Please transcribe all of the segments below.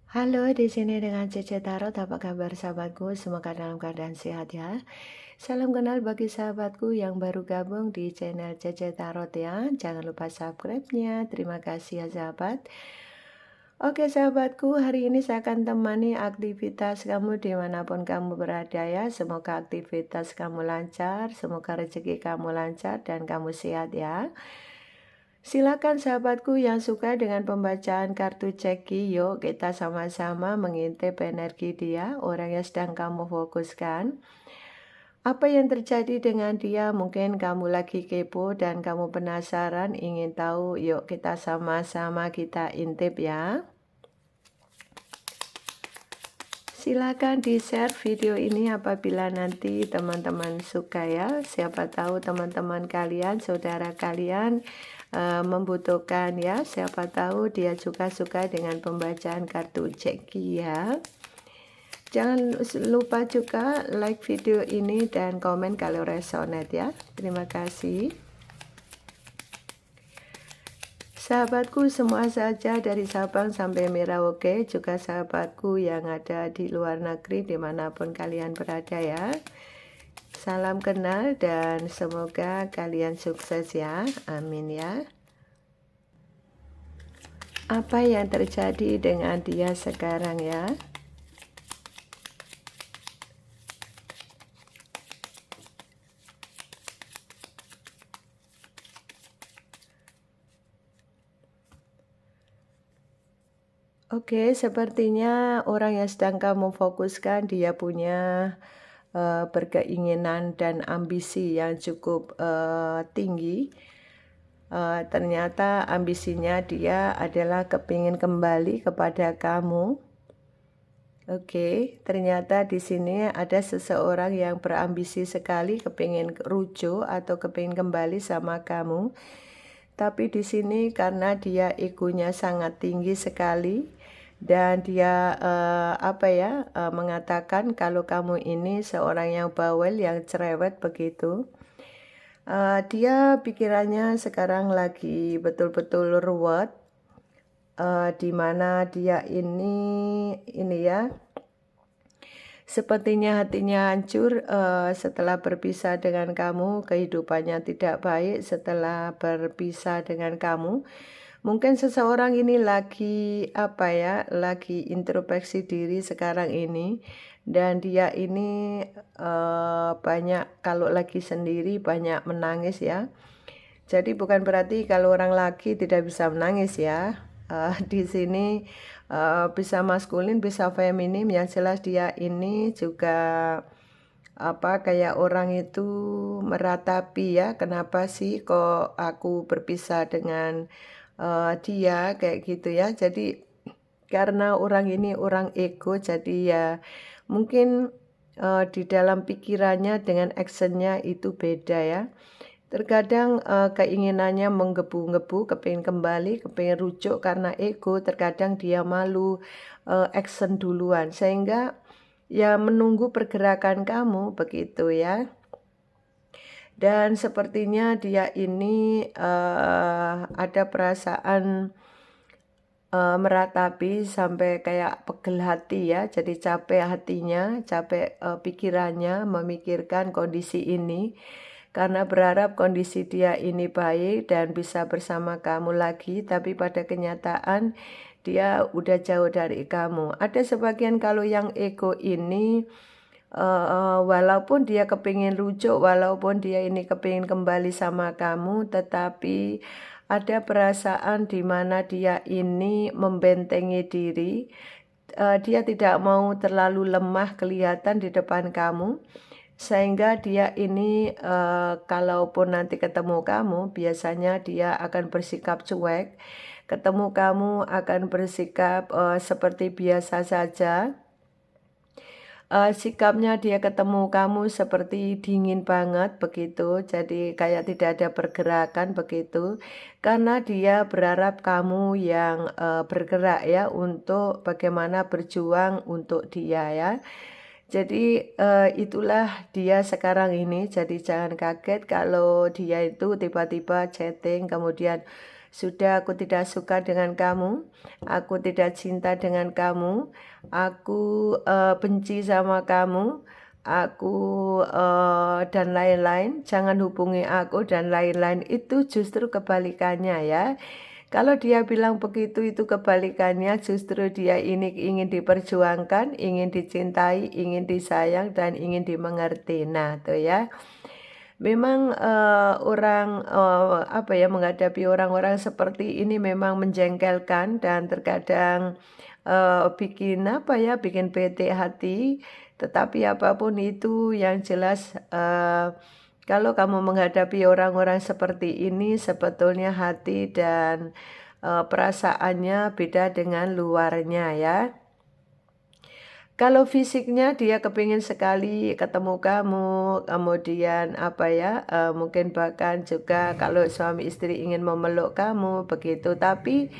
Halo, di sini dengan Cece Tarot. Apa kabar sahabatku? Semoga dalam keadaan sehat ya. Salam kenal bagi sahabatku yang baru gabung di channel Cece Tarot ya. Jangan lupa subscribe-nya. Terima kasih ya sahabat. Oke sahabatku, hari ini saya akan temani aktivitas kamu dimanapun kamu berada ya. Semoga aktivitas kamu lancar, semoga rezeki kamu lancar dan kamu sehat ya. Silakan sahabatku yang suka dengan pembacaan kartu ceki, yuk kita sama-sama mengintip energi dia, orang yang sedang kamu fokuskan. Apa yang terjadi dengan dia? Mungkin kamu lagi kepo dan kamu penasaran, ingin tahu, yuk kita sama-sama kita intip ya. Silakan di-share video ini apabila nanti teman-teman suka ya. Siapa tahu teman-teman kalian, saudara kalian membutuhkan ya. Siapa tahu dia juga suka dengan pembacaan kartu ceki ya. Jangan lupa juga like video ini dan komen kalau resonate ya. Terima kasih. Sahabatku semua saja dari Sabang sampai Merauke, juga sahabatku yang ada di luar negeri dimanapun kalian berada ya. Salam kenal dan semoga kalian sukses ya, amin ya. Apa yang terjadi dengan dia sekarang ya? Oke, sepertinya orang yang sedang kamu fokuskan dia punya berkeinginan dan ambisi yang cukup tinggi. Ternyata ambisinya dia adalah kepingin kembali kepada kamu. Oke, ternyata di sini ada seseorang yang berambisi sekali kepingin rujuk atau kepingin kembali sama kamu. Tapi di sini karena dia egonya sangat tinggi sekali dan dia mengatakan kalau kamu ini seorang yang bawel, yang cerewet begitu. Dia pikirannya sekarang lagi betul-betul ruwet, di mana dia ini ya, sepertinya hatinya hancur setelah berpisah dengan kamu, kehidupannya tidak baik setelah berpisah dengan kamu. Mungkin seseorang ini lagi lagi introspeksi diri sekarang ini, dan dia ini banyak kalau lagi sendiri banyak menangis ya. Jadi bukan berarti kalau orang laki tidak bisa menangis ya. Di sini bisa maskulin, bisa feminim. Yang jelas dia ini juga kayak orang itu meratapi ya. Kenapa sih kok aku berpisah dengan dia kayak gitu ya. Jadi karena orang ini orang ego, jadi ya mungkin di dalam pikirannya dengan actionnya itu beda ya. Terkadang keinginannya menggebu-gebu, kepingin kembali, kepingin rujuk karena ego. Terkadang dia malu action duluan, sehingga ya menunggu pergerakan kamu begitu ya. Dan sepertinya dia ini ada perasaan meratapi sampai kayak pegel hati ya. Jadi capek hatinya, capek pikirannya memikirkan kondisi ini. Karena berharap kondisi dia ini baik dan bisa bersama kamu lagi, tapi pada kenyataan dia udah jauh dari kamu. Ada sebagian kalau yang ego ini walaupun dia kepingin rujuk, walaupun dia ini kepingin kembali sama kamu, tetapi ada perasaan di mana dia ini membentengi diri. Dia tidak mau terlalu lemah kelihatan di depan kamu. Sehingga dia ini kalaupun nanti ketemu kamu, biasanya dia akan bersikap cuek. Ketemu kamu akan bersikap seperti biasa saja. Sikapnya dia ketemu kamu seperti dingin banget begitu. Jadi kayak tidak ada pergerakan begitu. Karena dia berharap kamu yang bergerak ya untuk bagaimana berjuang untuk dia ya. Jadi itulah dia sekarang ini. Jadi jangan kaget kalau dia itu tiba-tiba chatting kemudian sudah aku tidak suka dengan kamu, aku tidak cinta dengan kamu, aku benci sama kamu, aku dan lain-lain, jangan hubungi aku dan lain-lain. Itu justru kebalikannya ya. Kalau dia bilang begitu itu kebalikannya, justru dia ini ingin diperjuangkan, ingin dicintai, ingin disayang, dan ingin dimengerti. Nah tuh ya. Memang orang menghadapi orang-orang seperti ini memang menjengkelkan dan terkadang bikin bete hati. Tetapi apapun itu yang jelas kalau kamu menghadapi orang-orang seperti ini sebetulnya hati dan perasaannya beda dengan luarnya ya. Kalau fisiknya dia kepingin sekali ketemu kamu, kemudian mungkin bahkan juga kalau suami istri ingin memeluk kamu begitu. Tapi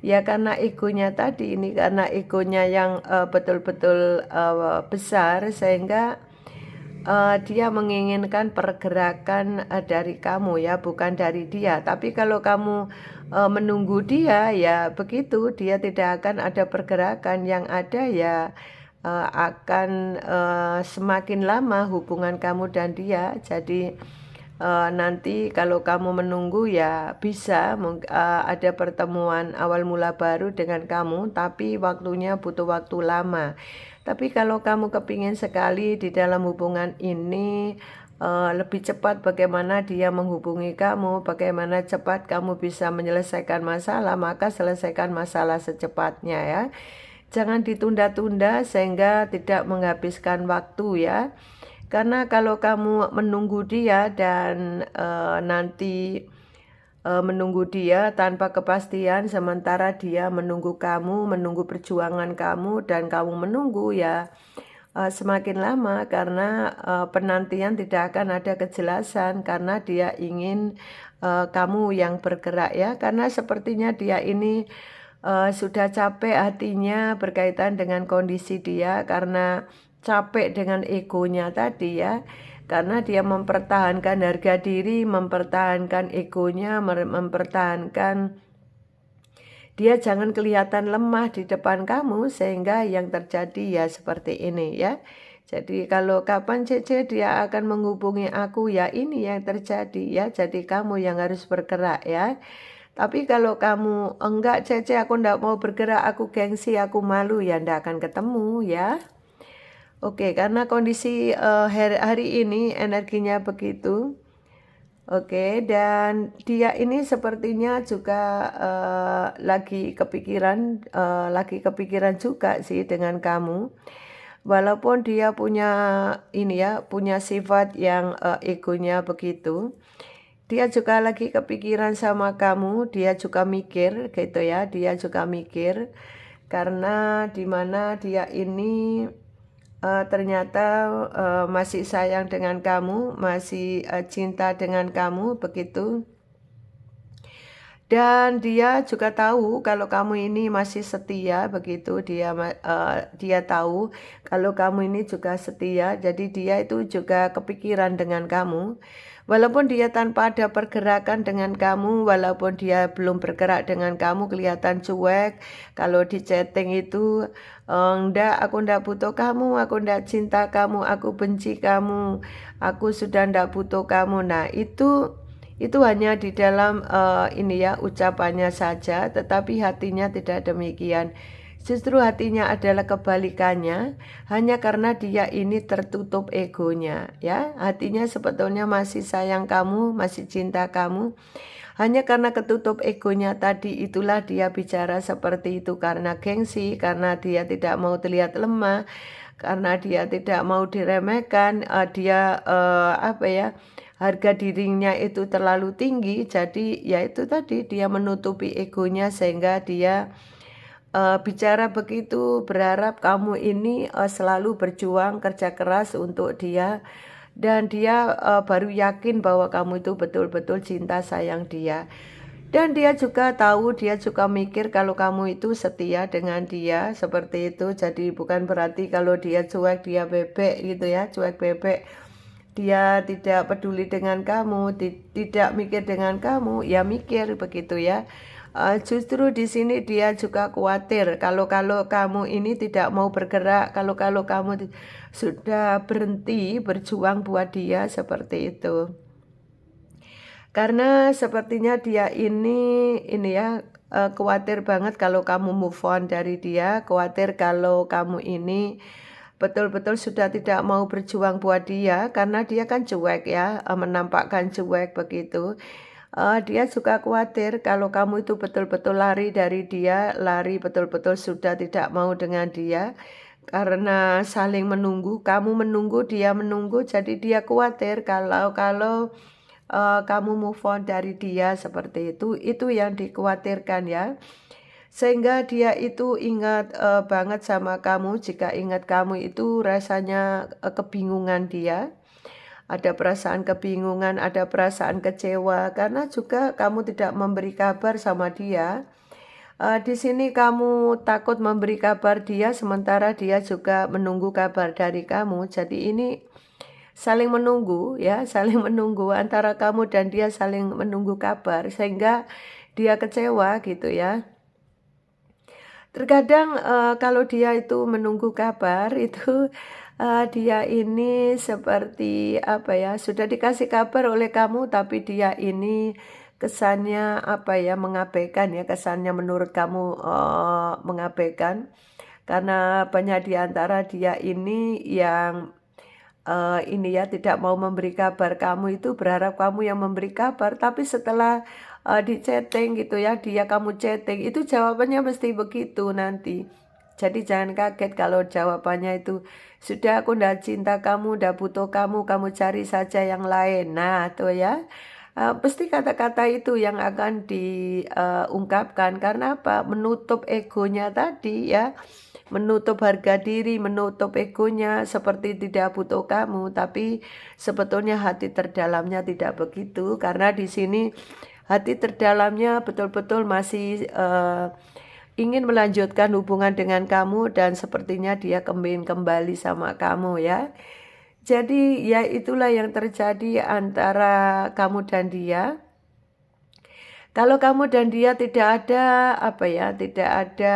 ya karena egonya tadi ini, karena egonya yang betul-betul besar sehingga dia menginginkan pergerakan dari kamu ya, bukan dari dia. Tapi kalau kamu menunggu dia ya begitu, dia tidak akan ada pergerakan. Yang ada ya akan semakin lama hubungan kamu dan dia. Jadi nanti kalau kamu menunggu ya bisa ada pertemuan awal mula baru dengan kamu, tapi waktunya butuh waktu lama. Tapi kalau kamu kepingin sekali di dalam hubungan ini lebih cepat bagaimana dia menghubungi kamu, bagaimana cepat kamu bisa menyelesaikan masalah, maka selesaikan masalah secepatnya ya. Jangan ditunda-tunda sehingga tidak menghabiskan waktu ya. Karena kalau kamu menunggu dia dan nanti menunggu dia tanpa kepastian, sementara dia menunggu kamu, menunggu perjuangan kamu, dan kamu menunggu ya semakin lama karena penantian tidak akan ada kejelasan karena dia ingin kamu yang bergerak ya. Karena sepertinya dia ini sudah capek hatinya berkaitan dengan kondisi dia karena capek dengan egonya tadi ya. Karena dia mempertahankan harga diri, mempertahankan egonya, mempertahankan dia jangan kelihatan lemah di depan kamu sehingga yang terjadi ya seperti ini ya. Jadi kalau kapan Cece dia akan menghubungi aku ya ini yang terjadi ya. Jadi kamu yang harus bergerak ya. Tapi kalau kamu enggak Cece aku enggak mau bergerak, aku gengsi, aku malu ya enggak akan ketemu ya. Oke, karena kondisi hari ini energinya begitu. Oke, dan dia ini sepertinya juga lagi kepikiran juga sih dengan kamu. Walaupun dia punya sifat yang egonya begitu. Dia juga lagi kepikiran sama kamu, dia juga mikir gitu ya, dia juga mikir karena dimana dia ini ternyata masih sayang dengan kamu, masih cinta dengan kamu begitu. Dan dia juga tahu kalau kamu ini masih setia begitu. Dia tahu kalau kamu ini juga setia. Jadi dia itu juga kepikiran dengan kamu. Walaupun dia tanpa ada pergerakan dengan kamu, walaupun dia belum bergerak dengan kamu, kelihatan cuek. Kalau di chatting itu, aku enggak butuh kamu, aku enggak cinta kamu, aku benci kamu, aku sudah enggak butuh kamu. Nah itu hanya di dalam ucapannya saja, tetapi hatinya tidak demikian. Justru hatinya adalah kebalikannya, hanya karena dia ini tertutup egonya ya. Hatinya sebetulnya masih sayang kamu, masih cinta kamu. Hanya karena ketutup egonya tadi itulah dia bicara seperti itu karena gengsi, karena dia tidak mau terlihat lemah, karena dia tidak mau diremehkan, harga dirinya itu terlalu tinggi. Jadi ya itu tadi dia menutupi egonya sehingga dia bicara begitu, berharap kamu ini selalu berjuang kerja keras untuk dia, dan dia baru yakin bahwa kamu itu betul-betul cinta sayang dia. Dan dia juga tahu, dia juga mikir kalau kamu itu setia dengan dia seperti itu. Jadi bukan berarti kalau dia cuek dia bebek gitu ya, cuek bebek. dia tidak peduli dengan kamu, tidak mikir dengan kamu, ya mikir begitu ya. Justru di sini dia juga khawatir kalau kamu ini tidak mau bergerak, kalau kamu sudah berhenti berjuang buat dia seperti itu. Karena sepertinya dia ini ya khawatir banget kalau kamu move on dari dia, khawatir kalau kamu ini betul-betul sudah tidak mau berjuang buat dia karena dia kan cuek ya, menampakkan cuek begitu. Dia juga khawatir kalau kamu itu betul-betul lari dari dia, lari betul-betul sudah tidak mau dengan dia karena saling menunggu, kamu menunggu, dia menunggu, jadi dia khawatir kalau kamu move on dari dia seperti itu yang dikhawatirkan ya. Sehingga dia itu ingat banget sama kamu, jika ingat kamu itu rasanya kebingungan dia. Ada perasaan kebingungan, ada perasaan kecewa karena juga kamu tidak memberi kabar sama dia. Di sini kamu takut memberi kabar dia sementara dia juga menunggu kabar dari kamu. Jadi ini saling menunggu ya, saling menunggu antara kamu dan dia saling menunggu kabar sehingga dia kecewa gitu ya. Terkadang kalau dia itu menunggu kabar itu dia ini seperti apa ya, sudah dikasih kabar oleh kamu tapi dia ini kesannya apa ya, mengabaikan ya, kesannya menurut kamu mengabaikan. Karena banyak di antara dia ini yang ini ya tidak mau memberi kabar, kamu itu berharap kamu yang memberi kabar, tapi setelah di chatting gitu ya, dia kamu chatting, itu jawabannya mesti begitu nanti. Jadi jangan kaget kalau jawabannya itu, sudah aku ndak cinta kamu, ndak butuh kamu, kamu cari saja yang lain. Nah tuh ya, pasti kata-kata itu yang akan diungkapkan, karena apa? Menutup egonya tadi ya, menutup harga diri, menutup egonya seperti tidak butuh kamu, tapi sebetulnya hati terdalamnya tidak begitu, karena di sini hati terdalamnya betul-betul masih ingin melanjutkan hubungan dengan kamu dan sepertinya dia ingin kembali sama kamu ya. Jadi ya itulah yang terjadi antara kamu dan dia. Kalau kamu dan dia tidak ada apa ya, tidak ada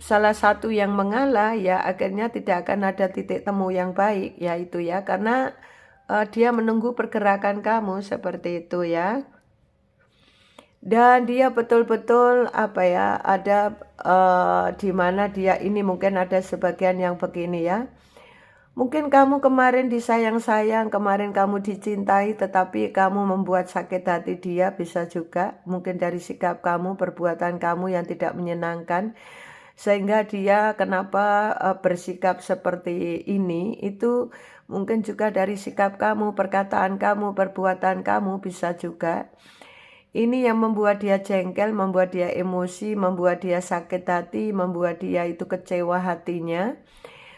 salah satu yang mengalah, ya akhirnya tidak akan ada titik temu yang baik, yaitu ya karena dia menunggu pergerakan kamu seperti itu ya. Dan dia betul-betul apa ya, ada di mana dia ini mungkin ada sebagian yang begini ya. Mungkin kamu kemarin disayang-sayang, kemarin kamu dicintai, tetapi kamu membuat sakit hati dia, bisa juga. Mungkin dari sikap kamu, perbuatan kamu yang tidak menyenangkan. Sehingga dia kenapa bersikap seperti ini, itu mungkin juga dari sikap kamu, perkataan kamu, perbuatan kamu bisa juga. Ini yang membuat dia jengkel, membuat dia emosi, membuat dia sakit hati, membuat dia itu kecewa hatinya.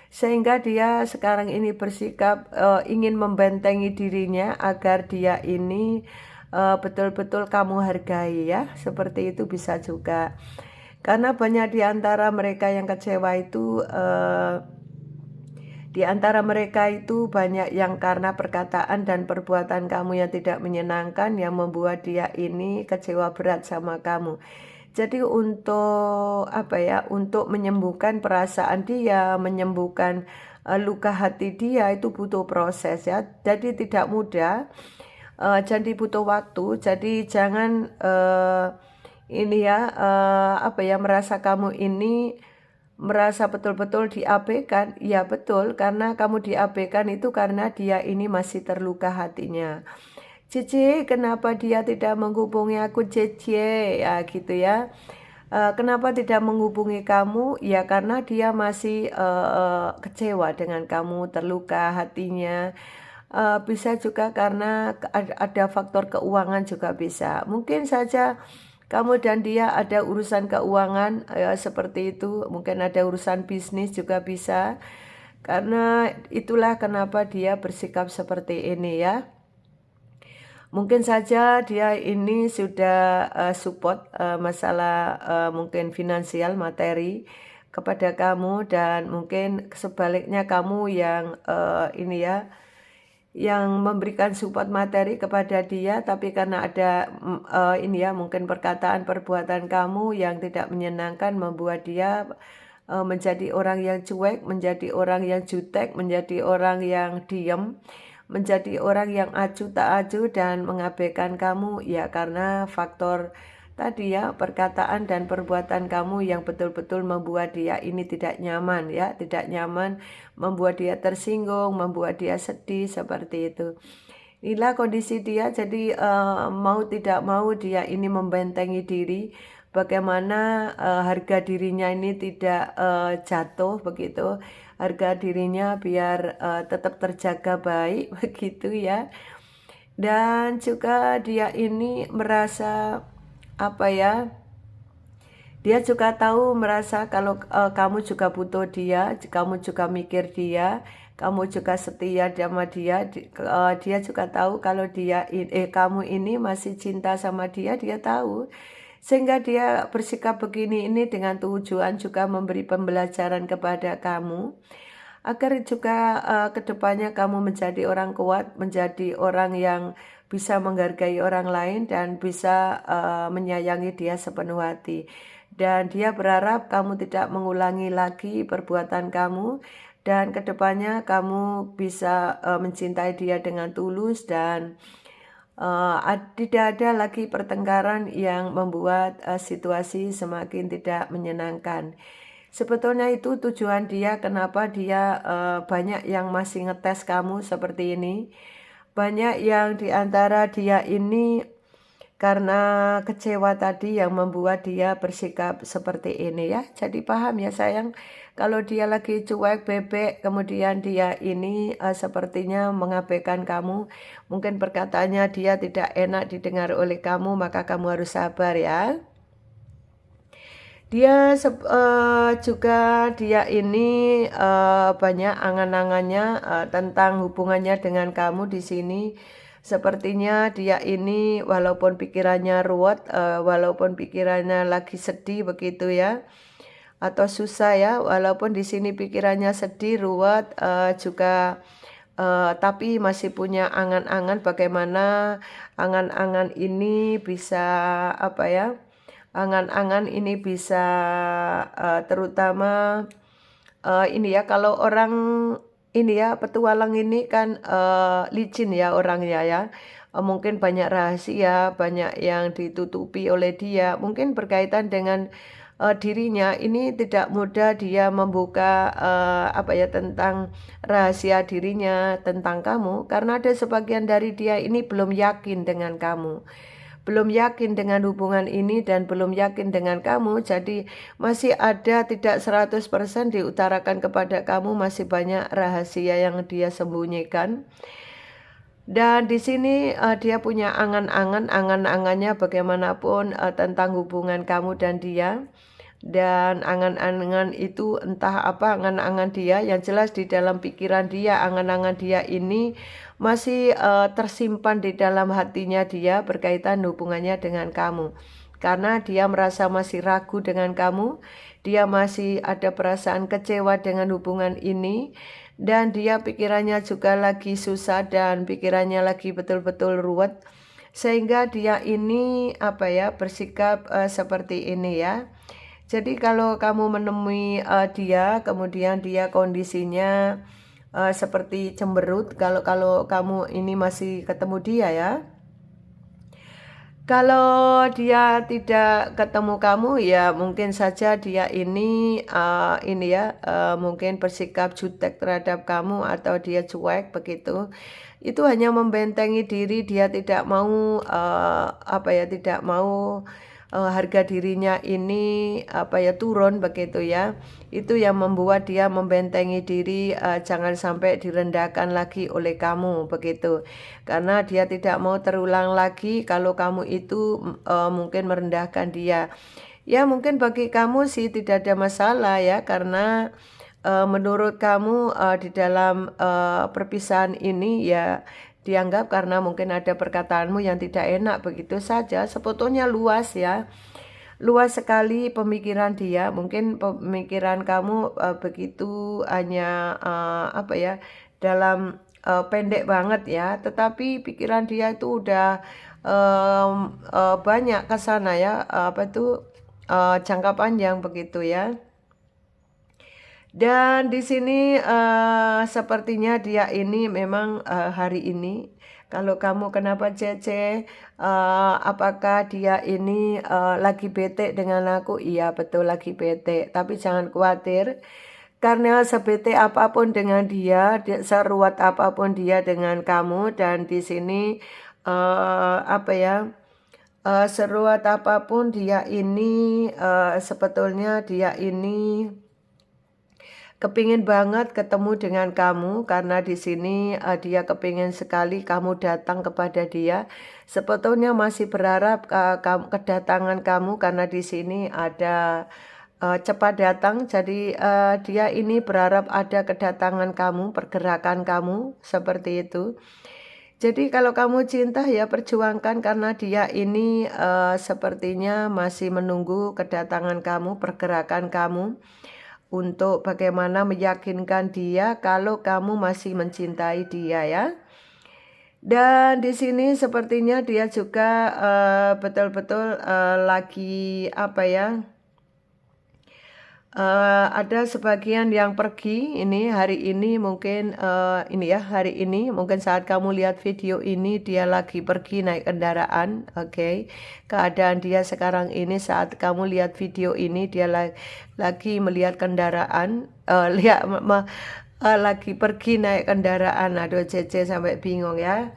Sehingga dia sekarang ini bersikap ingin membentengi dirinya agar dia ini betul-betul kamu hargai ya. Seperti itu bisa juga. Karena banyak di antara mereka yang kecewa itu, di antara mereka itu banyak yang karena perkataan dan perbuatan kamu yang tidak menyenangkan yang membuat dia ini kecewa berat sama kamu. Jadi untuk apa ya, untuk menyembuhkan perasaan dia, menyembuhkan luka hati dia itu butuh proses ya. Jadi tidak mudah, jadi butuh waktu. Jadi jangan ini ya, apa ya, merasa kamu ini merasa betul-betul diabaikan. Ya betul, karena kamu diabaikan itu karena dia ini masih terluka hatinya. Cici, kenapa dia tidak menghubungi aku, Cici? Ya gitu ya. Kenapa tidak menghubungi kamu? Ya karena dia masih kecewa dengan kamu, terluka hatinya. Bisa juga karena ada faktor keuangan juga bisa. Mungkin saja kamu dan dia ada urusan keuangan seperti itu. Mungkin ada urusan bisnis juga bisa. Karena itulah kenapa dia bersikap seperti ini ya. Mungkin saja dia ini sudah support masalah mungkin finansial, materi kepada kamu, dan mungkin sebaliknya kamu yang ini ya, yang memberikan support materi kepada dia, tapi karena ada ini ya, mungkin perkataan perbuatan kamu yang tidak menyenangkan membuat dia menjadi orang yang cuek, menjadi orang yang jutek, menjadi orang yang diam, menjadi orang yang acuh tak acuh dan mengabaikan kamu ya, karena faktor tadi ya, perkataan dan perbuatan kamu yang betul-betul membuat dia ini tidak nyaman ya, tidak nyaman, membuat dia tersinggung, membuat dia sedih seperti itu. Inilah kondisi dia, jadi mau tidak mau dia ini membentengi diri, bagaimana harga dirinya ini tidak jatuh begitu, harga dirinya biar tetap terjaga baik begitu ya. Dan juga dia ini merasa apa ya, dia juga tahu merasa kalau kamu juga butuh dia, kamu juga mikir dia, kamu juga setia sama dia. Dia juga tahu kalau kamu ini masih cinta sama dia, dia tahu. Sehingga dia bersikap begini ini dengan tujuan juga memberi pembelajaran kepada kamu, agar juga kedepannya kamu menjadi orang kuat, menjadi orang yang bisa menghargai orang lain dan bisa menyayangi dia sepenuh hati. Dan dia berharap kamu tidak mengulangi lagi perbuatan kamu, dan kedepannya kamu bisa mencintai dia dengan tulus dan tidak ada lagi pertengkaran yang membuat situasi semakin tidak menyenangkan. Sebetulnya itu tujuan dia, kenapa dia banyak yang masih ngetes kamu seperti ini. Banyak yang diantara dia ini karena kecewa tadi yang membuat dia bersikap seperti ini ya. Jadi paham ya sayang, kalau dia lagi cuek bebek, kemudian dia ini sepertinya mengabaikan kamu, mungkin perkataannya dia tidak enak didengar oleh kamu, maka kamu harus sabar ya. Dia ini banyak angan-angannya tentang hubungannya dengan kamu di sini. Sepertinya dia ini walaupun pikirannya ruwet, walaupun pikirannya lagi sedih begitu ya, atau susah ya, walaupun di sini pikirannya sedih, ruwet, juga tapi masih punya angan-angan bagaimana angan-angan ini bisa apa ya, angan-angan ini bisa terutama ini ya, kalau orang ini ya, petualang ini kan licin ya orangnya ya. Mungkin banyak rahasia, banyak yang ditutupi oleh dia. Mungkin berkaitan dengan dirinya ini tidak mudah dia membuka apa ya, tentang rahasia dirinya tentang kamu, karena ada sebagian dari dia ini belum yakin dengan kamu, belum yakin dengan hubungan ini dan belum yakin dengan kamu. Jadi masih ada tidak 100% diutarakan kepada kamu, masih banyak rahasia yang dia sembunyikan. Dan di sini dia punya angan-angannya bagaimanapun tentang hubungan kamu dan dia. Dan angan-angan itu entah apa angan-angan dia, yang jelas di dalam pikiran dia, angan-angan dia ini masih tersimpan di dalam hatinya dia berkaitan hubungannya dengan kamu. Karena dia merasa masih ragu dengan kamu, dia masih ada perasaan kecewa dengan hubungan ini, dan dia pikirannya juga lagi susah dan pikirannya lagi betul-betul ruwet. Sehingga dia ini apa ya, bersikap seperti ini ya. Jadi kalau kamu menemui dia, kemudian dia kondisinya seperti cemberut, kalau kamu ini masih ketemu dia ya. Kalau dia tidak ketemu kamu ya mungkin saja dia ini ya mungkin bersikap jutek terhadap kamu atau dia cuek begitu. Itu hanya membentengi diri, dia tidak mau tidak mau harga dirinya ini turun begitu ya. Itu yang membuat dia membentengi diri, jangan sampai direndahkan lagi oleh kamu begitu. Karena dia tidak mau terulang lagi kalau kamu itu mungkin merendahkan dia. Ya mungkin bagi kamu sih tidak ada masalah ya, karena menurut kamu di dalam perpisahan ini ya dianggap karena mungkin ada perkataanmu yang tidak enak begitu saja. Sebetulnya luas ya, luas sekali pemikiran dia. Mungkin pemikiran kamu begitu hanya dalam pendek banget ya, tetapi pikiran dia itu udah banyak ke sana ya, jangka panjang begitu ya. Dan di sini sepertinya dia ini memang hari ini, kalau kamu kenapa Cece, apakah dia ini lagi bete dengan aku? Iya betul lagi bete, tapi jangan khawatir. Karena sebete apapun dengan dia, seruat apapun dia dengan kamu, dan di sini seruat apapun dia ini sebetulnya dia ini kepingin banget ketemu dengan kamu, karena di sini dia kepingin sekali kamu datang kepada dia. Sebetulnya masih berharap kedatangan kamu, karena di sini ada cepat datang. Jadi dia ini berharap ada kedatangan kamu, pergerakan kamu seperti itu. Jadi kalau kamu cinta ya perjuangkan, karena dia ini sepertinya masih menunggu kedatangan kamu, pergerakan kamu, untuk bagaimana meyakinkan dia kalau kamu masih mencintai dia ya. Dan di sini sepertinya dia juga betul-betul lagi ada sebagian yang pergi ini hari ini, mungkin hari ini mungkin saat kamu lihat video ini dia lagi pergi naik kendaraan. Oke. Keadaan dia sekarang ini saat kamu lihat video ini dia lagi melihat kendaraan, lagi pergi naik kendaraan. Aduh Cece sampai bingung ya.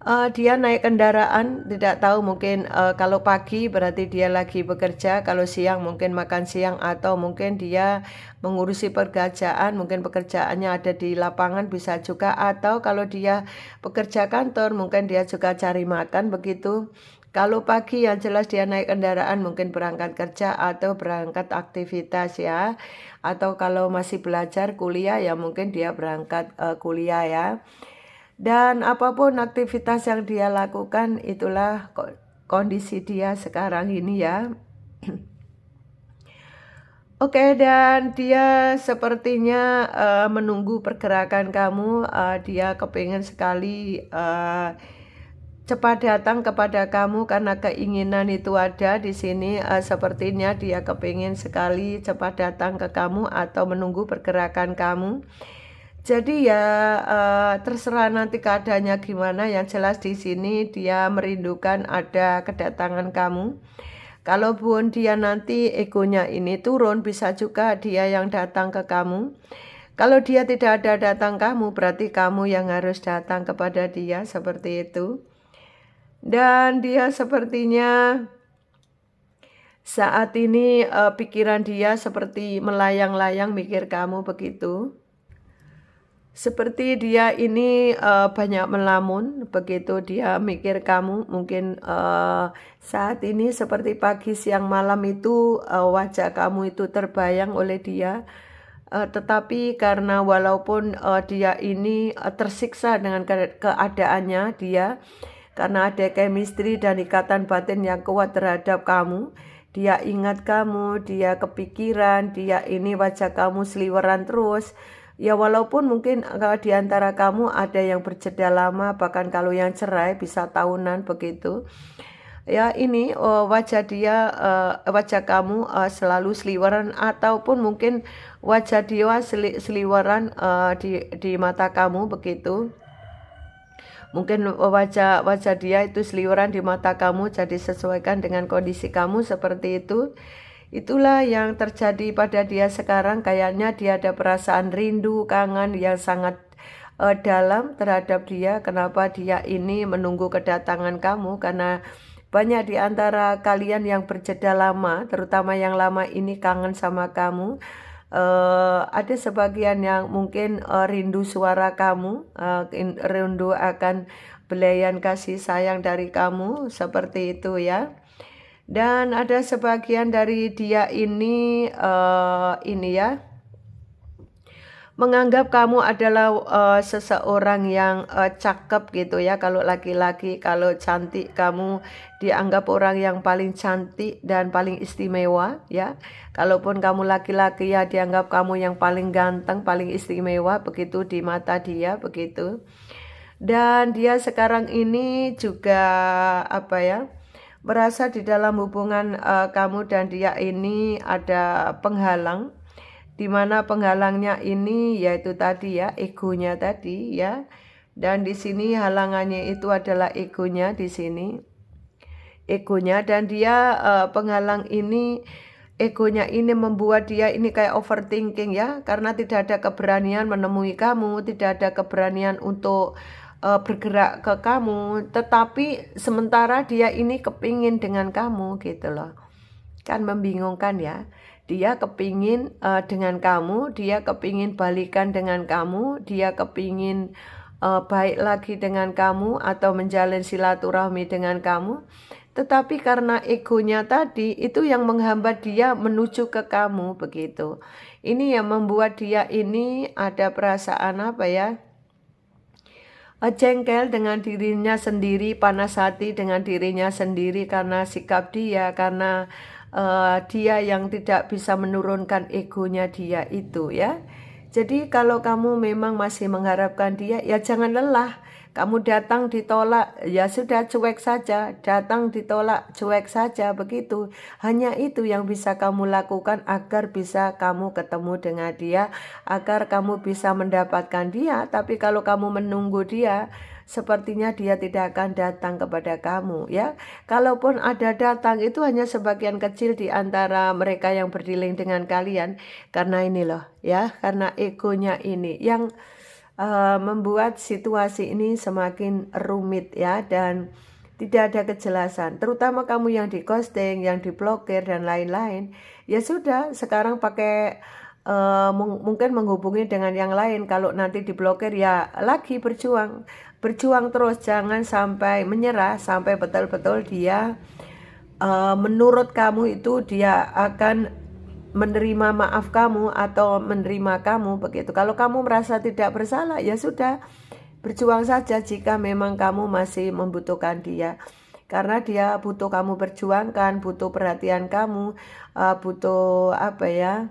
Dia naik kendaraan, tidak tahu mungkin kalau pagi berarti dia lagi bekerja, kalau siang mungkin makan siang, atau mungkin dia mengurusi pekerjaan, mungkin pekerjaannya ada di lapangan bisa juga, atau kalau dia bekerja kantor mungkin dia juga cari makan begitu. Kalau pagi yang jelas dia naik kendaraan, mungkin berangkat kerja atau berangkat aktivitas ya, atau kalau masih belajar kuliah ya mungkin dia berangkat kuliah ya. Dan apapun aktivitas yang dia lakukan, itulah kondisi dia sekarang ini ya. Oke, dan dia sepertinya menunggu pergerakan kamu. Dia kepingin sekali cepat datang kepada kamu, karena keinginan itu ada di sini. Sepertinya dia kepingin sekali cepat datang ke kamu atau menunggu pergerakan kamu. Jadi ya terserah nanti keadaannya gimana. Yang jelas di sini dia merindukan ada kedatangan kamu. Kalaupun dia nanti egonya ini turun, bisa juga dia yang datang ke kamu. Kalau dia tidak ada datang kamu, berarti kamu yang harus datang kepada dia, seperti itu. Dan dia sepertinya saat ini pikiran dia seperti melayang-layang mikir kamu begitu. Seperti dia ini banyak melamun, begitu dia mikir kamu. Mungkin saat ini seperti pagi, siang, malam itu wajah kamu itu terbayang oleh dia. Tetapi karena walaupun dia ini tersiksa dengan keadaannya dia, karena ada chemistry dan ikatan batin yang kuat terhadap kamu, dia ingat kamu, dia kepikiran, dia ini wajah kamu seliweran terus. Ya walaupun mungkin di antara kamu ada yang berjeda lama, bahkan kalau yang cerai bisa tahunan begitu. Ya ini wajah dia, wajah kamu selalu seliweran, ataupun mungkin wajah dia seliweran di mata kamu begitu. Mungkin wajah dia itu seliweran di mata kamu, jadi sesuaikan dengan kondisi kamu seperti itu. Itulah yang terjadi pada dia sekarang. Kayaknya dia ada perasaan rindu, kangen yang sangat dalam terhadap dia. Kenapa dia ini menunggu kedatangan kamu? Karena banyak di antara kalian yang berjeda lama, terutama yang lama ini kangen sama kamu. Ada sebagian yang mungkin rindu suara kamu, rindu akan belayan kasih sayang dari kamu, seperti itu ya. Dan ada sebagian dari dia ini ya, menganggap kamu adalah seseorang yang cakep gitu ya. Kalau laki-laki, kalau cantik, kamu dianggap orang yang paling cantik dan paling istimewa ya. Kalaupun kamu laki-laki ya dianggap kamu yang paling ganteng, paling istimewa begitu di mata dia begitu. Dan dia sekarang ini juga apa ya, merasa di dalam hubungan kamu dan dia ini ada penghalang, di mana penghalangnya ini yaitu tadi ya, egonya tadi ya. Dan di sini halangannya itu adalah egonya di sini. Egonya, dan dia penghalang ini, egonya ini membuat dia ini kayak overthinking ya, karena tidak ada keberanian menemui kamu, tidak ada keberanian untuk bergerak ke kamu, tetapi sementara dia ini kepingin dengan kamu gitu loh. Kan membingungkan ya. Dia kepingin dengan kamu, dia kepingin balikan dengan kamu, dia kepingin baik lagi dengan kamu atau menjalin silaturahmi dengan kamu. Tetapi karena egonya tadi itu yang menghambat dia menuju ke kamu begitu. Ini yang membuat dia ini ada perasaan apa ya? Jengkel dengan dirinya sendiri, panas hati dengan dirinya sendiri karena sikap dia, karena dia yang tidak bisa menurunkan egonya dia itu ya. Jadi kalau kamu memang masih mengharapkan dia, ya jangan lelah. Kamu datang ditolak, ya sudah cuek saja. Datang ditolak, cuek saja begitu. Hanya itu yang bisa kamu lakukan agar bisa kamu ketemu dengan dia, agar kamu bisa mendapatkan dia. Tapi kalau kamu menunggu dia, sepertinya dia tidak akan datang kepada kamu ya. Kalaupun ada datang, itu hanya sebagian kecil di antara mereka yang berdiling dengan kalian. Karena ini loh ya, karena egonya ini yang membuat situasi ini semakin rumit ya, dan tidak ada kejelasan. Terutama kamu yang di ghosting, yang diblokir dan lain-lain. Ya sudah, sekarang pakai mungkin menghubungi dengan yang lain. Kalau nanti diblokir ya lagi berjuang. Berjuang terus, jangan sampai menyerah, sampai betul-betul dia menurut kamu itu dia akan menerima maaf kamu atau menerima kamu begitu. Kalau kamu merasa tidak bersalah, ya sudah, berjuang saja jika memang kamu masih membutuhkan dia. Karena dia butuh kamu perjuangkan, butuh perhatian kamu, butuh apa ya,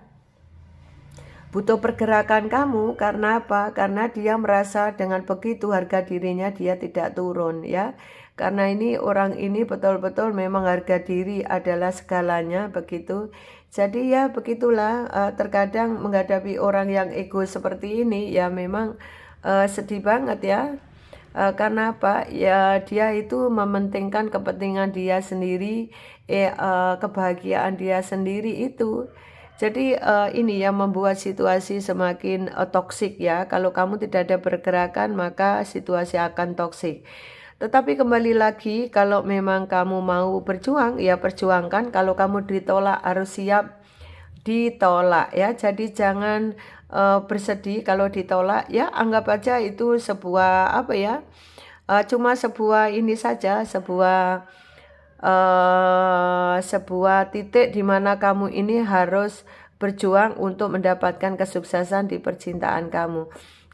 butuh pergerakan kamu. Karena apa? Karena dia merasa dengan begitu harga dirinya dia tidak turun ya. Karena ini orang ini betul-betul memang harga diri adalah segalanya begitu. Jadi ya begitulah, terkadang menghadapi orang yang ego seperti ini ya memang sedih banget ya. Karena apa? Ya dia itu mementingkan kepentingan dia sendiri, kebahagiaan dia sendiri itu. Jadi ini yang membuat situasi semakin toksik ya. Kalau kamu tidak ada pergerakan, maka situasi akan toksik. Tetapi kembali lagi, kalau memang kamu mau berjuang, ya perjuangkan. Kalau kamu ditolak, harus siap ditolak ya. Jadi jangan bersedih kalau ditolak ya. Anggap aja itu sebuah apa ya, cuma sebuah ini saja, sebuah titik di mana kamu ini harus berjuang untuk mendapatkan kesuksesan di percintaan kamu.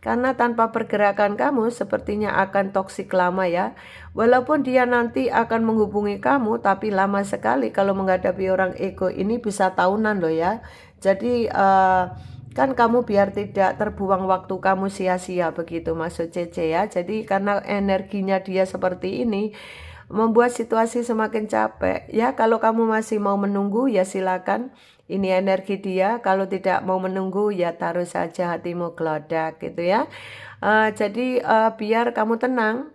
Karena tanpa pergerakan kamu sepertinya akan toksik lama ya. Walaupun dia nanti akan menghubungi kamu, tapi lama sekali. Kalau menghadapi orang ego ini bisa tahunan loh ya. Jadi kan kamu biar tidak terbuang waktu kamu sia-sia begitu maksud Cece ya. Jadi karena energinya dia seperti ini, membuat situasi semakin capek ya. Kalau kamu masih mau menunggu ya silakan, ini energi dia. Kalau tidak mau menunggu ya taruh saja hatimu gelodak gitu ya. Jadi biar kamu tenang.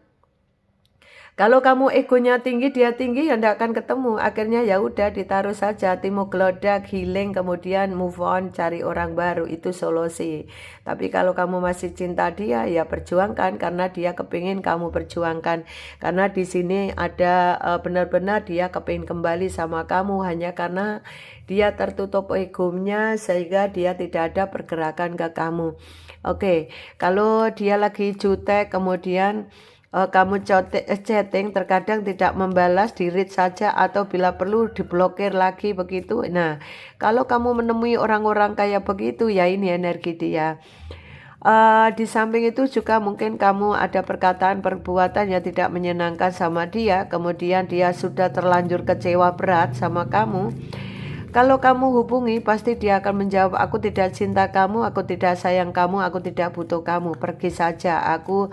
Kalau kamu egonya tinggi, dia tinggi, ya ndak akan ketemu. Akhirnya ya udah ditaruh saja, hatimu gelodak, healing, kemudian move on, cari orang baru, itu solusi. Tapi kalau kamu masih cinta dia, ya perjuangkan karena dia kepingin kamu perjuangkan. Karena di sini ada benar-benar dia kepingin kembali sama kamu, hanya karena dia tertutup egonya sehingga dia tidak ada pergerakan ke kamu. Oke, kalau dia lagi jutek, kemudian kamu chatting terkadang tidak membalas, di-read saja atau bila perlu diblokir lagi begitu. Nah, kalau kamu menemui orang-orang kayak begitu ya ini energi dia. Di samping itu juga mungkin kamu ada perkataan perbuatan yang tidak menyenangkan sama dia, kemudian dia sudah terlanjur kecewa berat sama kamu. Kalau kamu hubungi, pasti dia akan menjawab, aku tidak cinta kamu, aku tidak sayang kamu, aku tidak butuh kamu, pergi saja, aku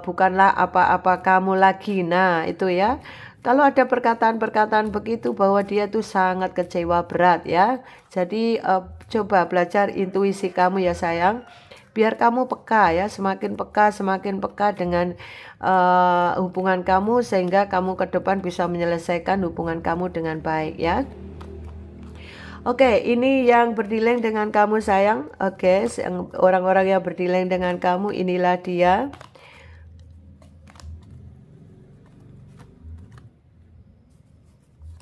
bukanlah apa-apa kamu lagi. Nah itu ya, kalau ada perkataan-perkataan begitu bahwa dia tuh sangat kecewa berat ya. Jadi coba belajar intuisi kamu ya sayang. Biar kamu peka ya, semakin peka dengan hubungan kamu, sehingga kamu ke depan bisa menyelesaikan hubungan kamu dengan baik ya. Oke, ini yang berdileng dengan kamu sayang. Oke, orang-orang yang berdileng dengan kamu, inilah dia.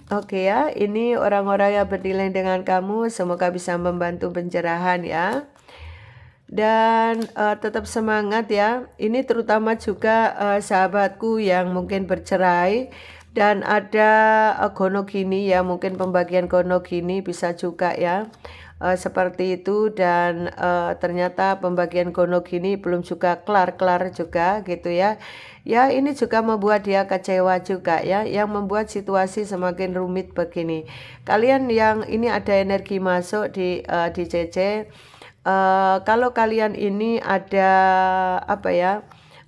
Oke ya, ini orang-orang yang berdileng dengan kamu, semoga bisa membantu pencerahan ya. Dan tetap semangat ya. Ini terutama juga sahabatku yang mungkin bercerai dan ada gonogini ya, mungkin pembagian gonogini bisa juga ya. Seperti itu, dan ternyata pembagian gonogini belum juga kelar-kelar juga gitu ya. Ya ini juga membuat dia kecewa juga ya, yang membuat situasi semakin rumit begini. Kalian yang ini ada energi masuk di CC. Kalau kalian ini ada apa ya,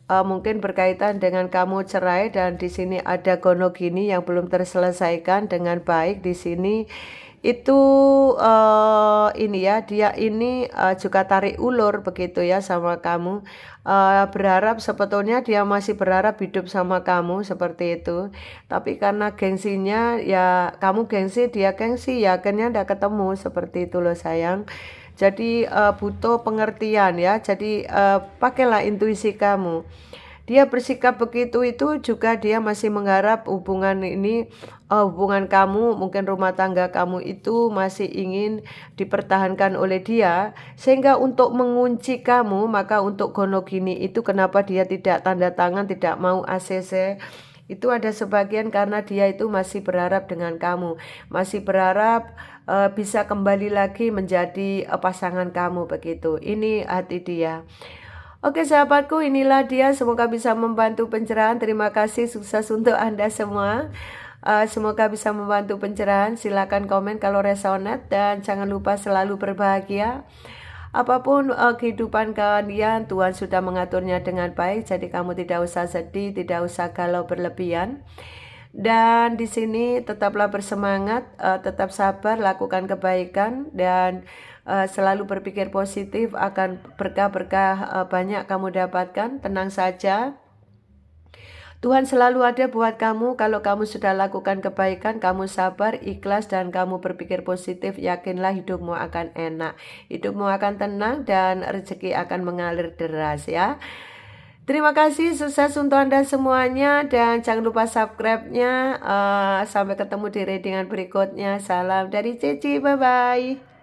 mungkin berkaitan dengan kamu cerai dan di sini ada gonogini yang belum terselesaikan dengan baik di sini. Itu ini ya, dia ini juga tarik ulur begitu ya sama kamu. Berharap, sebetulnya dia masih berharap hidup sama kamu seperti itu. Tapi karena gengsinya ya, kamu gengsi dia gengsi ya, akhirnya ndak ketemu seperti itu loh sayang. Jadi butuh pengertian ya. Jadi pakailah intuisi kamu. Dia bersikap begitu itu juga dia masih mengharap hubungan ini, hubungan kamu, mungkin rumah tangga kamu itu masih ingin dipertahankan oleh dia. Sehingga untuk mengunci kamu, maka untuk gonogini itu kenapa dia tidak tanda tangan, tidak mau ACC. Itu ada sebagian karena dia itu masih berharap dengan kamu, masih berharap bisa kembali lagi menjadi pasangan kamu begitu. Ini hati dia. Oke sahabatku, inilah dia, semoga bisa membantu pencerahan. Terima kasih, sukses untuk Anda semua. Semoga bisa membantu pencerahan. Silakan komen kalau resonate dan jangan lupa selalu berbahagia. Apapun kehidupan kalian, Tuhan sudah mengaturnya dengan baik. Jadi kamu tidak usah sedih, tidak usah galau berlebihan. Dan di sini tetaplah bersemangat, tetap sabar, lakukan kebaikan dan selalu berpikir positif, akan berkah-berkah banyak kamu dapatkan. Tenang saja, Tuhan selalu ada buat kamu. Kalau kamu sudah lakukan kebaikan, kamu sabar, ikhlas, dan kamu berpikir positif, yakinlah hidupmu akan enak, hidupmu akan tenang, dan rezeki akan mengalir deras ya. Terima kasih, sukses untuk Anda semuanya, dan jangan lupa subscribe-nya. Sampai ketemu di readingan berikutnya. Salam dari Cici, bye-bye.